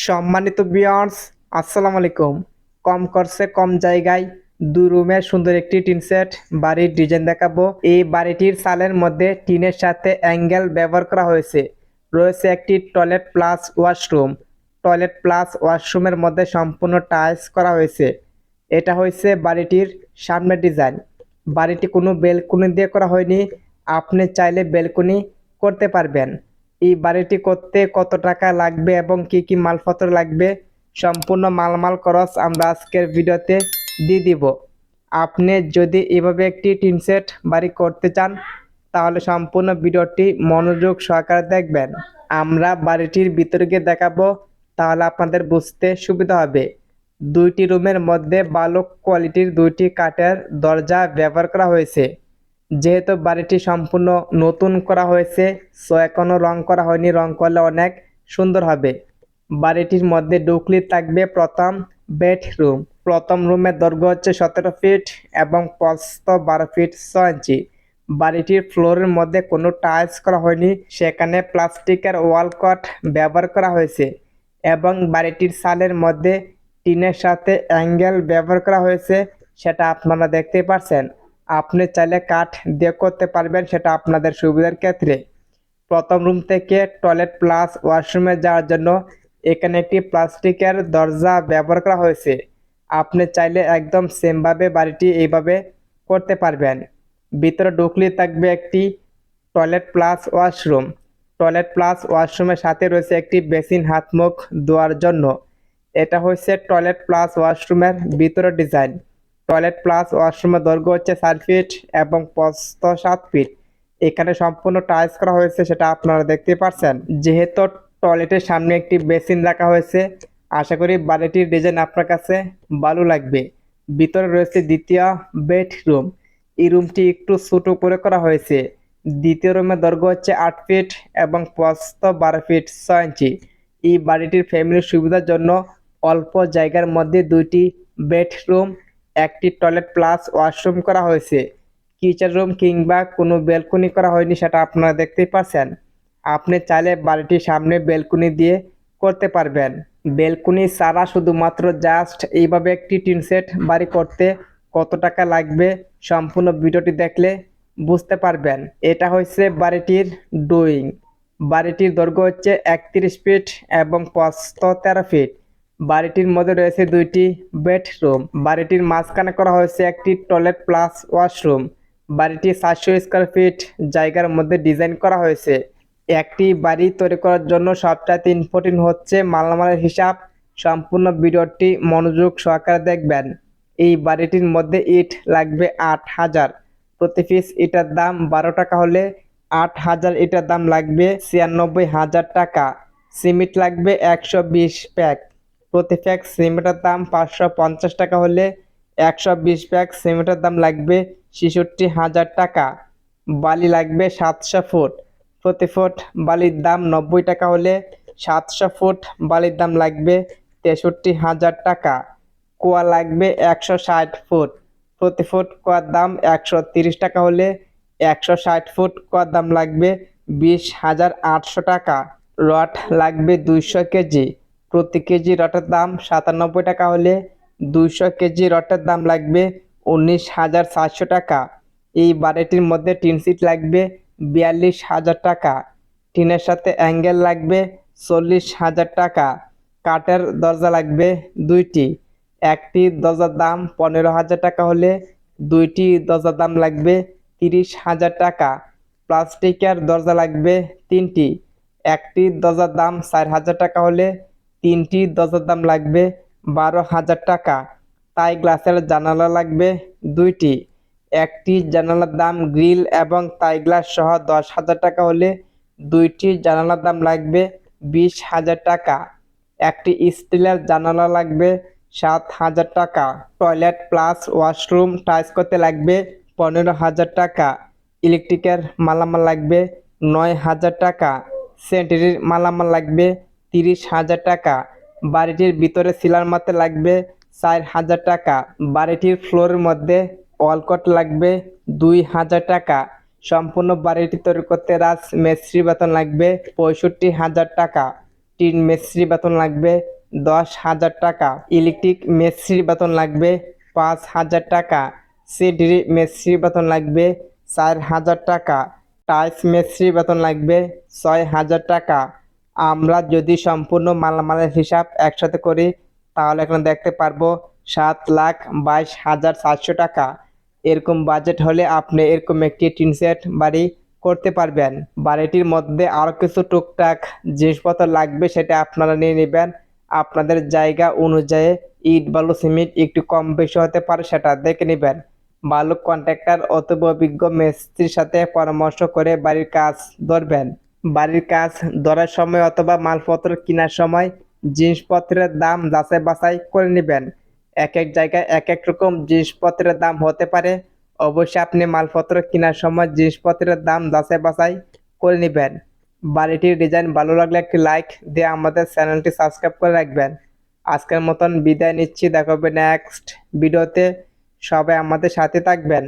সম্মানিত ভিউয়ার্স, আসসালামু আলাইকুম। কম খরচে কম জায়গায় 2 রুমের সুন্দর একটি টিন সেট বাড়ির ডিজাইন দেখাবো। এই বাড়িটির চালের মধ্যে টিনের সাথে অ্যাঙ্গেল ব্যবহার করা হয়েছে। রয়েছে একটি toilet plus washroom. Toilet plus ওয়াশরুমের মধ্যে সম্পূর্ণ টাইলস করা হয়েছে। এটা হয়েছে বাড়িটির সামনের ডিজাইন। বাড়িটি কোনো বেলকনি দিয়ে করা হয়নি। আপনি চাইলে বেলকনি করতে পারবেন। এই বাড়িটি করতে কত টাকা লাগবে এবং কি কি মালপত্র লাগবে সম্পূর্ণ মালামাল খরচ আমরা আজকের ভিডিওতে দিয়ে দিব। আপনি যদি এভাবে একটি টিন সেট বাড়ি করতে চান তাহলে সম্পূর্ণ ভিডিওটি মনোযোগ সহকারে দেখবেন। আমরা বাড়িটির ভিতরে গিয়ে দেখাবো, তাহলে আপনাদের বুঝতে সুবিধা হবে। 2টি রুমের মধ্যে ভালো কোয়ালিটির 2টি কাঠের দরজা ব্যবহার করা হয়েছে। যেহেতু বাড়িটি সম্পূর্ণ নতুন করা হয়েছে, সো এখনো রং করা হয়নি। রং করলে অনেক সুন্দর হবে। বাড়িটির মধ্যে ঢুকলে থাকবে প্রথম বেডরুম। প্রথম রুমের দৈর্ঘ্য হচ্ছে 17 ফিট এবং প্রস্থ 12 ফিট 6 ইঞ্চি। বাড়িটির ফ্লোরের মধ্যে কোনো টাইলস করা হয়নি, সেখানে প্লাস্টিকের ওয়াল কাট ব্যবহার করা হয়েছে এবং বাড়িটির চালের মধ্যে টিনের সাথে অ্যাঙ্গেল ব্যবহার করা হয়েছে, সেটা আপনারা দেখতেই পাচ্ছেন। আপনি চাইলে কাঠ দিয়ে করতে পারবেন, সেটা আপনাদের সুবিধার ক্ষেত্রে। প্রথম রুম থেকে টয়লেট প্লাস ওয়াশরুমে যাওয়ার জন্য এখানে একটি প্লাস্টিকের দরজা ব্যবহার করা হয়েছে। আপনি চাইলে একদম সেমভাবে বাড়িটি এইভাবে করতে পারবেন। ভিতরে ঢুকলে থাকবে একটি toilet plus washroom. Toilet plus ওয়াশরুমের সাথে রয়েছে একটি বেসিন হাত মুখ ধোয়ার জন্য। এটা হচ্ছে টয়লেট প্লাস ওয়াশরুমের ভিতরের ডিজাইন। টয়লেট প্লাস ওয়াশরুমের দৈর্ঘ্য হচ্ছে 4 ফিট এবং প্রস্থ 7 ফিট। এখানে সম্পূর্ণ টাইলস করা হয়েছে, সেটা আপনারা দেখতে পাচ্ছেন। যেহেতু টয়লেটের সামনে একটি বেসিন রাখা হয়েছে, আশা করি বাড়িটির ডিজাইন আপনার কাছে ভালো লাগবে। ভিতরে রয়েছে দ্বিতীয় বেডরুম। এই রুমটি একটু ছোট করে করা হয়েছে। দ্বিতীয় রুমের দৈর্ঘ্য হচ্ছে 8 ফিট এবং প্রস্থ 12 ফিট 6 ইঞ্চি। এই বাড়িটির ফ্যামিলির সুবিধার জন্য অল্প জায়গার মধ্যে 2টি বেডরুম, একটি টয়লেট প্লাস ওয়াশরুম করা হয়েছে। কিচেন রুম কিংবা কোনো বেলকনি করা হয়নি, সেটা আপনারা দেখতেই পাচ্ছেন। আপনি চাইলে বাড়িটির সামনে বেলকনি দিয়ে করতে পারবেন। বেলকনি ছাড়া শুধুমাত্র জাস্ট এইভাবে একটি টিন সেট বাড়ি করতে কত টাকা লাগবে সম্পূর্ণ ভিডিওটি দেখলে বুঝতে পারবেন। এটা হচ্ছে বাড়িটির ড্রয়িং। বাড়িটির দৈর্ঘ্য হচ্ছে 31 ফিট এবং প্রস্থ 13 ফিট। বাড়িটির মধ্যে রয়েছে 2টি বেডরুম। বাড়িটির মাঝখানে করা হয়েছে একটি টয়লেট প্লাস ওয়াশরুম। বাড়িটি 400 স্কোয়ার ফিট জায়গার মধ্যে ডিজাইন করা হয়েছে। একটি বাড়ি তৈরি করার জন্য সবচাইতে ইম্পর্টেন্ট হচ্ছে মালামালের হিসাব। সম্পূর্ণ ভিডিওটি মনোযোগ সহকারে দেখবেন। এই বাড়িটির মধ্যে ইট লাগবে 8,000। প্রতি পিস ইটার দাম 12 টাকা হলে 8,000 ইটার দাম লাগবে 96,000 টাকা। সিমেন্ট লাগবে 120 প্যাক। প্রতি প্যাক সিমেন্টের দাম 550 টাকা হলে 120 প্যাক সিমেন্টের দাম লাগবে 66,000 টাকা। বালি লাগবে 700 ফুট। প্রতি ফুট বালির দাম 90 টাকা হলে 700 ফুট বালির দাম লাগবে 63,000 টাকা। কুয়া লাগবে 160 ফুট। প্রতি ফুট কুয়ার দাম 130 টাকা হলে 160 ফুট কুয়ার দাম লাগবে 20,800 টাকা। রড লাগবে 200 কেজি। প্রতি কেজি রডের দাম 97 টাকা হলে 200 কেজি রডের দাম লাগবে 19,400 টাকা। এই বাড়িটির মধ্যে টিন সিট লাগবে 42,000 টাকা। টিনের সাথে অ্যাঙ্গেল লাগবে 40,000 টাকা। কাঠের দরজা লাগবে 2টি। একটি দরজার দাম 15,000 টাকা হলে 2টি দরজার দাম লাগবে 30,000 টাকা। প্লাস্টিকের দরজা লাগবে 3টি। একটি দরজার দাম 4,000 টাকা হলে 3টি দরজার দাম লাগবে 12,000 টাকা। তাই গ্লাসের জানালা লাগবে 2টি। একটি জানালার দাম গ্রিল এবং তাই গ্লাস সহ 10,000 টাকা হলে 2টি জানালার দাম লাগবে 20,000 টাকা। একটি স্টিলের জানালা লাগবে 7,000 টাকা। টয়লেট প্লাস ওয়াশরুম টাইলস করতে লাগবে 15,000 টাকা। ইলেকট্রিকের মালামাল লাগবে 9,000 টাকা। স্যানিটারির মালামাল লাগবে 30,000 টাকা। বাড়িটির ভিতরে সিলার মারতে লাগবে 4,000 টাকা। বাড়িটির ফ্লোরের মধ্যে ওয়ালকট লাগবে 2,000 টাকা। সম্পূর্ণ বাড়িটি তৈরি করতে রাজ মিস্ত্রি বেতন লাগবে 65,000 টাকা। টিন মিস্ত্রি বেতন লাগবে 10,000 টাকা, ইলেকট্রিক মিস্ত্রি বেতন লাগবে 5,000 টাকা, সিডি মিস্ত্রি বেতন লাগবে 4,000 টাকা, টাইলস মিস্ত্রি বেতন লাগবে 6,000 টাকা। আমরা যদি সম্পূর্ণ মালামালের হিসাব একসাথে করি তাহলে এখানে দেখতে পারবো 7,22,400 টাকা। এরকম বাজেট হলে আপনি এরকম একটি টিন সেট বাড়ি করতে পারবেন। বাড়িটির মধ্যে আরও কিছু টুকটাক জিনিসপত্র লাগবে, সেটা আপনারা নিয়ে নেবেন। আপনাদের জায়গা অনুযায়ী ইট বালু সিমেন্ট একটু কম বেশি হতে পারে, সেটা দেখে নেবেন। ভালো কন্ট্রাক্টর অথবা অভিজ্ঞ মিস্ত্রির সাথে পরামর্শ করে বাড়ির কাজ ধরবেন। বাড়ির কাজ ধরার সময় অথবা মালপত্র কেনার সময় জিনিসপত্রের দাম যাচাই বাছাই করে নেবেন। এক এক জায়গায় এক এক রকম জিনিসপত্রের দাম হতে পারে। অবশ্যই আপনি মালপত্র কেনার সময় জিনিসপত্রের দাম যাচাই বাছাই করে নেবেন। বাড়িটির ডিজাইন ভালো লাগলে একটি লাইক দিয়ে আমাদের চ্যানেলটি সাবস্ক্রাইব করে রাখবেন। আজকের মতন বিদায় নিচ্ছি, দেখা হবে নেক্সট ভিডিওতে। সবাই আমাদের সাথে থাকবেন।